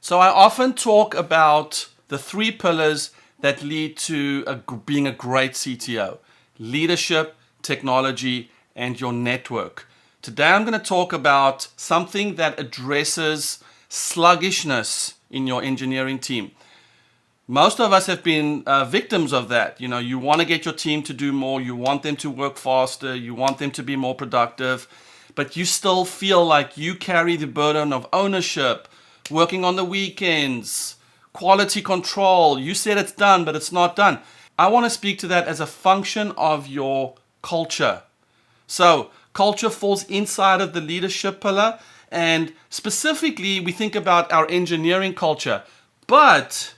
So I often talk about the three pillars that lead to being a great CTO: leadership, technology, and your network. Today I'm going to talk about something that addresses sluggishness in your engineering team. Most of us have been victims of that. You want to get your team to do more, you want them to work faster, you want them to be more productive, but you still feel like you carry the burden of ownership, working on the weekends, quality control. You said it's done, but it's not done. I want to speak to that as a function of your culture. So, culture falls inside of the leadership pillar, and specifically, we think about our engineering culture. But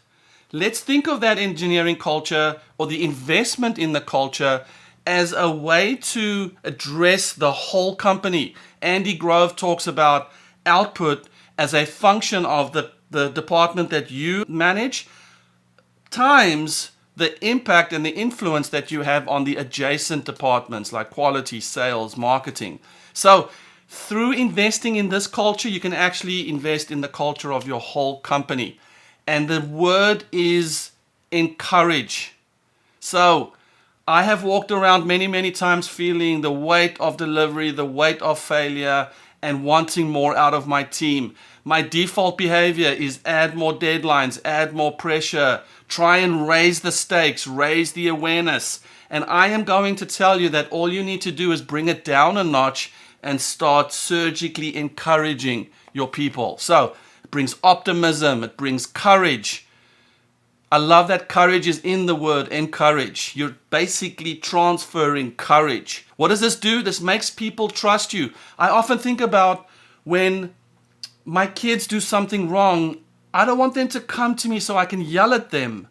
let's think of that engineering culture or the investment in the culture as a way to address the whole company. Andy Grove talks about output as a function of the department that you manage times the impact and the influence that you have on the adjacent departments like quality, sales, marketing. So through investing in this culture, you can actually invest in the culture of your whole company. And the word is encourage. So I have walked around many, many times feeling the weight of delivery, the weight of failure, and wanting more out of my team. My default behavior is add more deadlines, add more pressure, try and raise the stakes, raise the awareness. And I am going to tell you that all you need to do is bring it down a notch and start surgically encouraging your people. So it brings optimism, it brings courage. I love that courage is in the word encourage. You're basically transferring courage. What does this do? This makes people trust you. I often think about when my kids do something wrong, I don't want them to come to me so I can yell at them.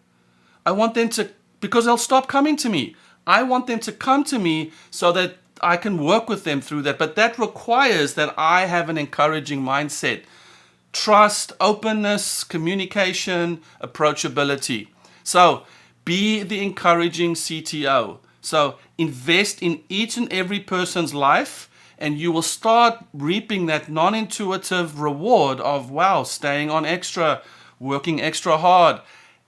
I want them to, because they'll stop coming to me. I want them to come to me so that I can work with them through that. But that requires that I have an encouraging mindset. Trust, openness, communication, approachability. So be the encouraging CTO. So invest in each and every person's life, and you will start reaping that non-intuitive reward of, wow, staying on extra, working extra hard,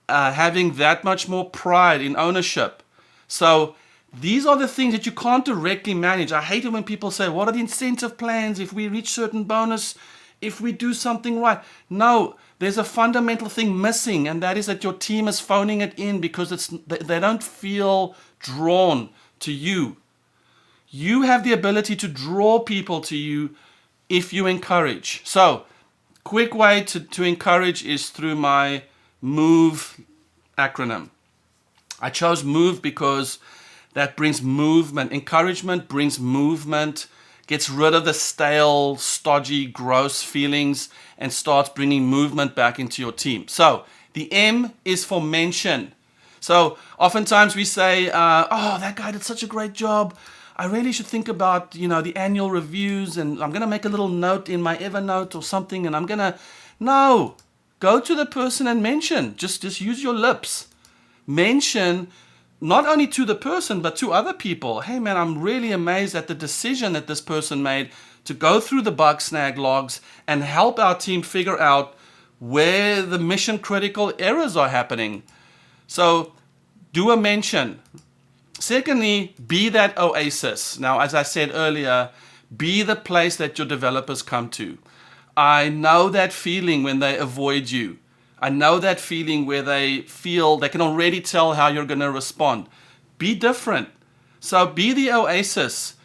having that much more pride in ownership. So these are the things that you can't directly manage. I hate it when people say, what are the incentive plans if we reach certain bonus, if we do something right? No, there's a fundamental thing missing, and that is that your team is phoning it in because they don't feel drawn to you. You have the ability to draw people to you if you encourage. So, quick way to encourage is through my MOVE acronym. I chose MOVE because that brings movement. Encouragement brings movement, gets rid of the stale, stodgy, gross feelings, and starts bringing movement back into your team. So, the M is for mention. So, oftentimes we say, oh, that guy did such a great job. I really should think about, the annual reviews, and I'm going to make a little note in my Evernote or something, and I'm going to... No, go to the person and mention. Just use your lips. Mention not only to the person, but to other people. Hey, man, I'm really amazed at the decision that this person made to go through the bug snag logs and help our team figure out where the mission critical errors are happening. So do a mention. Secondly, be that oasis. Now, as I said earlier, be the place that your developers come to. I know that feeling when they avoid you. I know that feeling where they feel they can already tell how you're going to respond. Be different. So be the oasis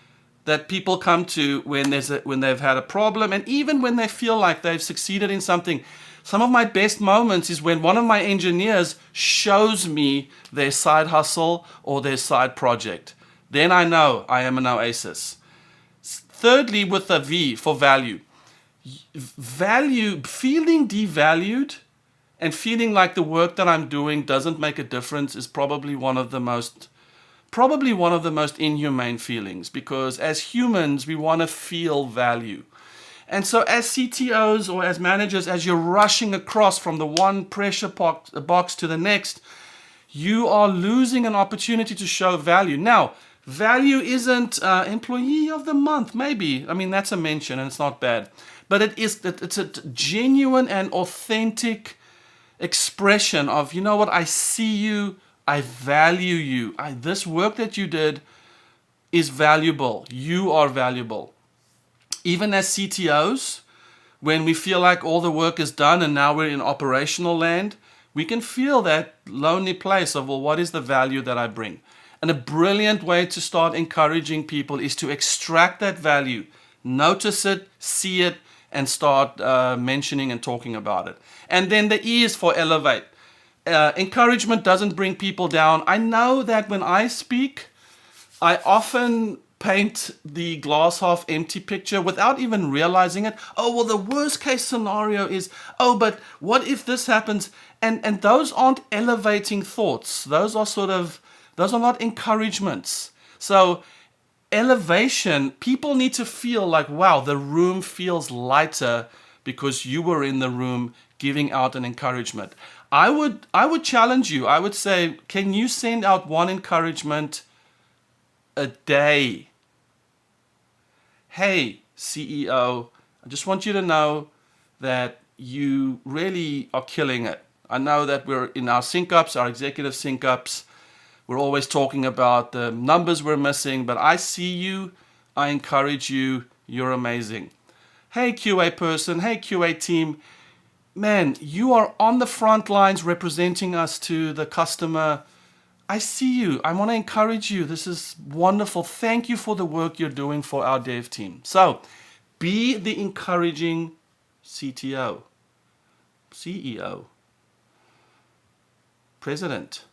that people come to when they've had a problem, and even when they feel like they've succeeded in something. Some of my best moments is when one of my engineers shows me their side hustle or their side project. Then I know I am an oasis. Thirdly, with a V for value. Value, feeling devalued and feeling like the work that I'm doing doesn't make a difference is probably one of the most inhumane feelings, because as humans, we want to feel value. And so as CTOs or as managers, as you're rushing across from the one pressure box to the next, you are losing an opportunity to show value. Now, value isn't employee of the month, maybe. I mean, that's a mention and it's not bad. but it's a genuine and authentic expression of, you know what, I see you, I value you. This work that you did is valuable. You are valuable. Even as CTOs, when we feel like all the work is done and now we're in operational land, we can feel that lonely place of, well, what is the value that I bring? And a brilliant way to start encouraging people is to extract that value, notice it, see it, and start mentioning and talking about it. And then the E is for elevate. Encouragement doesn't bring people down. I know that when I speak, I often paint the glass half empty picture without even realizing it. Oh, well, the worst case scenario is, oh, but what if this happens? And those aren't elevating thoughts. Those are not encouragements. So elevation, people need to feel like, wow, the room feels lighter because you were in the room giving out an encouragement. I would challenge you. I would say, can you send out one encouragement a day? Hey, CEO, I just want you to know that you really are killing it. I know that we're in our sync-ups, our executive sync-ups. We're always talking about the numbers we're missing, but I see you, I encourage you, you're amazing. Hey, QA person, hey, QA team, man, you are on the front lines representing us to the customer. I see you. I want to encourage you. This is wonderful. Thank you for the work you're doing for our dev team. So be the encouraging CTO, CEO, president.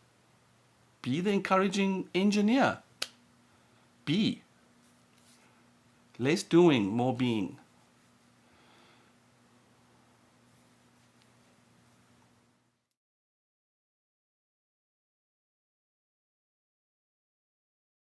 Be the encouraging engineer. Be. Less doing, more being.